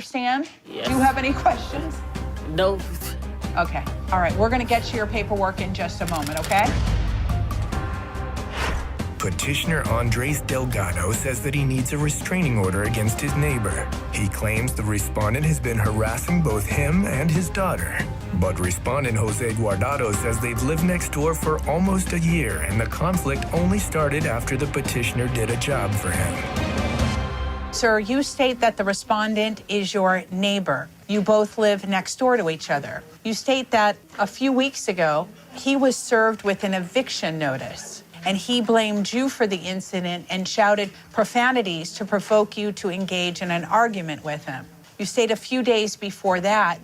understand? Yes. Do you have any questions? No. Okay. All right. We're going to get to your paperwork in just a moment, okay? Petitioner Andres Delgado says that he needs a restraining order against his neighbor. He claims the respondent has been harassing both him and his daughter. But respondent Jose Guardado says they've lived next door for almost a year and the conflict only started after the petitioner did a job for him. Sir, you state that the respondent is your neighbor. You both live next door to each other. You state that a few weeks ago, he was served with an eviction notice, and he blamed you for the incident and shouted profanities to provoke you to engage in an argument with him. You state a few days before that,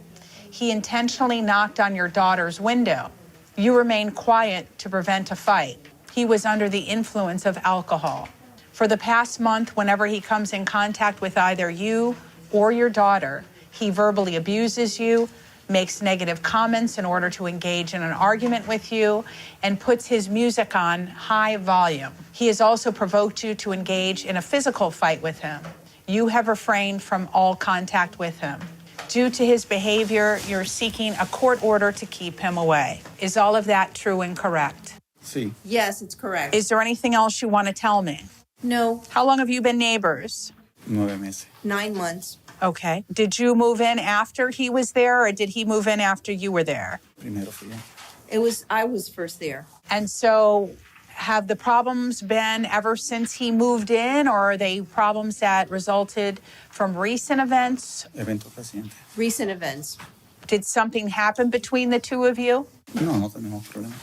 he intentionally knocked on your daughter's window. You remained quiet to prevent a fight. He was under the influence of alcohol. For the past month, whenever he comes in contact with either you or your daughter, he verbally abuses you, makes negative comments in order to engage in an argument with you, and puts his music on high volume. He has also provoked you to engage in a physical fight with him. You have refrained from all contact with him. Due to his behavior, you're seeking a court order to keep him away. Is all of that true and correct? Sí. Yes, it's correct. Is there anything else you want to tell me? No, How long have you been neighbors? 9 meses. 9 months. Okay. Did you move in after he was there, or did he move in after you were there? Primero fui yo. I was first there. And so have the problems been ever since he moved in, or are they problems that resulted from recent events? Eventos recientes. Recent events. Did something happen between the two of you? No, no tenemos problema.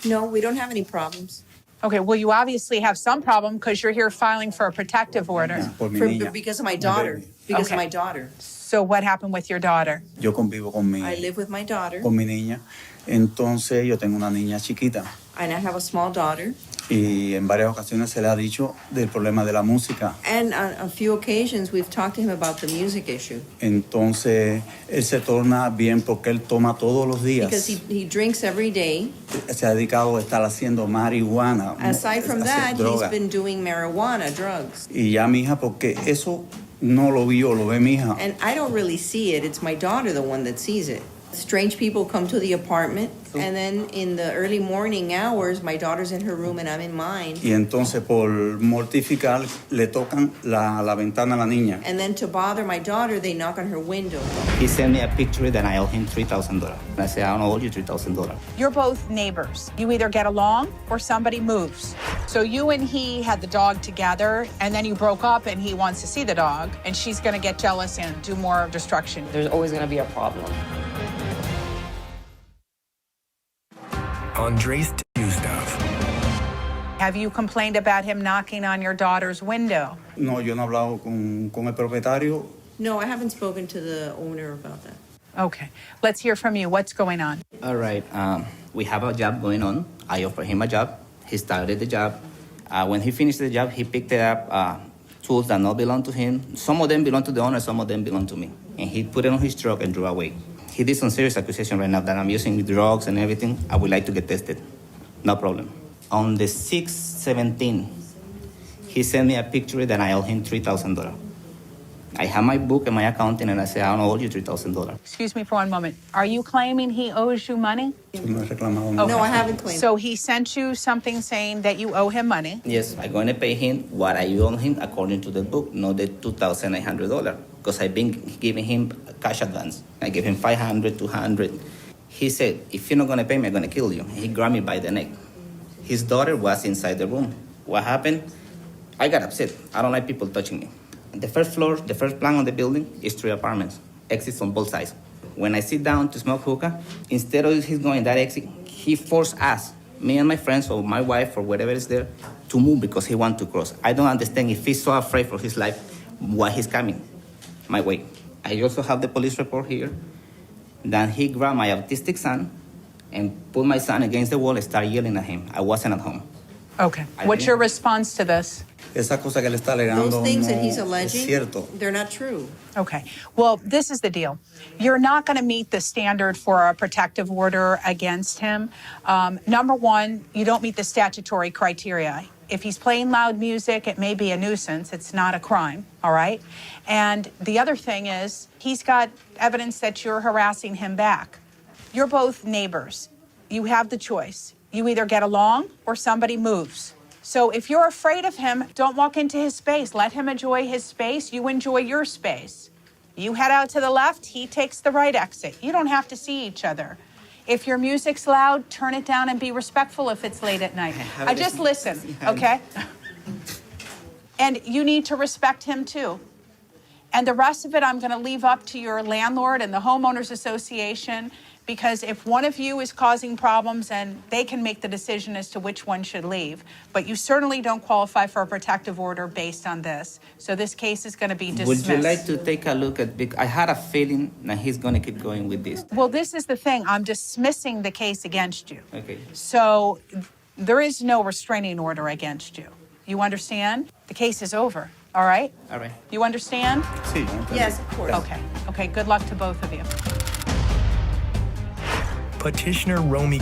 No, we don't have any problems. Okay, well, you obviously have some problem because you're here filing for a protective order. Por mi For, niña. because of my Mi daughter. baby. Because Okay. of my daughter. So what happened with your daughter? Yo convivo con mi, I live with my daughter, con mi niña. Entonces yo tengo una niña chiquita and I have a small daughter. y en varias ocasiones se le ha dicho del problema de la música. And on a few occasions, we've talked to him about the music issue. Entonces él se torna bien porque él toma todos los días. Because he drinks every day. Se ha dedicado a estar haciendo marihuana, Aside from hacer that, he's droga. been doing marijuana, drugs. Y ya mi hija, porque eso no lo vi yo, lo ve mi hija. And I don't really see it. It's my daughter, the one that sees it. Strange people come to the apartment, and then in the early morning hours, my daughter's in her room and I'm in mine. Y entonces por mortificar le tocan la ventana a la niña. And then to bother my daughter, they knock on her window. He sent me a picture that I owe him $3,000. I said, I don't owe you $3,000. You're both neighbors. You either get along or somebody moves. So you and he had the dog together, and then you broke up and he wants to see the dog, and she's going to get jealous and do more destruction. There's always going to be a problem. Andres Gustav. Have you complained about him knocking on your daughter's window? No, yo no he hablado con el propietario. No, I haven't spoken to the owner about that. Okay. Let's hear from you. What's going on? All right, we have a job going on. I offered him a job. He started the job. When he finished the job, he picked up tools that not belong to him. Some of them belong to the owner, some of them belong to me. And he put it on his truck and drove away. He did some serious accusation right now that I'm using drugs and everything. I would like to get tested. No problem. On the 6/17, he sent me a picture that I owe him $3,000. I have my book and my accounting, and I said, I don't owe you $3,000. Excuse me for one moment. Are you claiming he owes you money? No he reclamado nada. No, I haven't claimed. So he sent you something saying that you owe him money. Yes, I'm going to pay him what I owe him according to the book, not the $2,800, because I've been giving him cash advance. I gave him $500, $200. He said, if you're not going to pay me, I'm going to kill you. He grabbed me by the neck. His daughter was inside the room. What happened? I got upset. I don't like people touching me. The first floor, the first plan on the building is 3 apartments, exits on both sides. When I sit down to smoke hookah, instead of his going that exit, he forced us, me and my friends or my wife or whatever is there, to move because he wanted to cross. I don't understand if he's so afraid for his life, why he's coming my way. I also have the police report here. Then he grabbed my autistic son and put my son against the wall and started yelling at him. I wasn't at home. Okay. What's your response to this? Esa cosa que le está alegando Those things that no he's es alleging, cierto. they're not true. Okay. Well, this is the deal. You're not going to meet the standard for a protective order against him. Number one, you don't meet the statutory criteria. If he's playing loud music, it may be a nuisance. It's not a crime, all right? And the other thing is, he's got evidence that you're harassing him back. You're both neighbors. You have the choice. You either get along or somebody moves. So if you're afraid of him, don't walk into his space. Let him enjoy his space. You enjoy your space. You head out to the left, he takes the right exit. You don't have to see each other. If your music's loud, turn it down and be respectful if it's late at night. I just listen, okay? And you need to respect him too. And the rest of it, I'm going to leave up to your landlord and the homeowners association, because if one of you is causing problems, and they can make the decision as to which one should leave. But you certainly don't qualify for a protective order based on this. So this case is going to be dismissed. Would you like to take a look at, I had a feeling that he's going to keep going with this. Well, this is the thing. I'm dismissing the case against you. Okay. So there is no restraining order against you. You understand? The case is over. All right? All right. You understand? Sí. Yes, of course. Okay. Okay. Good luck to both of you. Petitioner Romy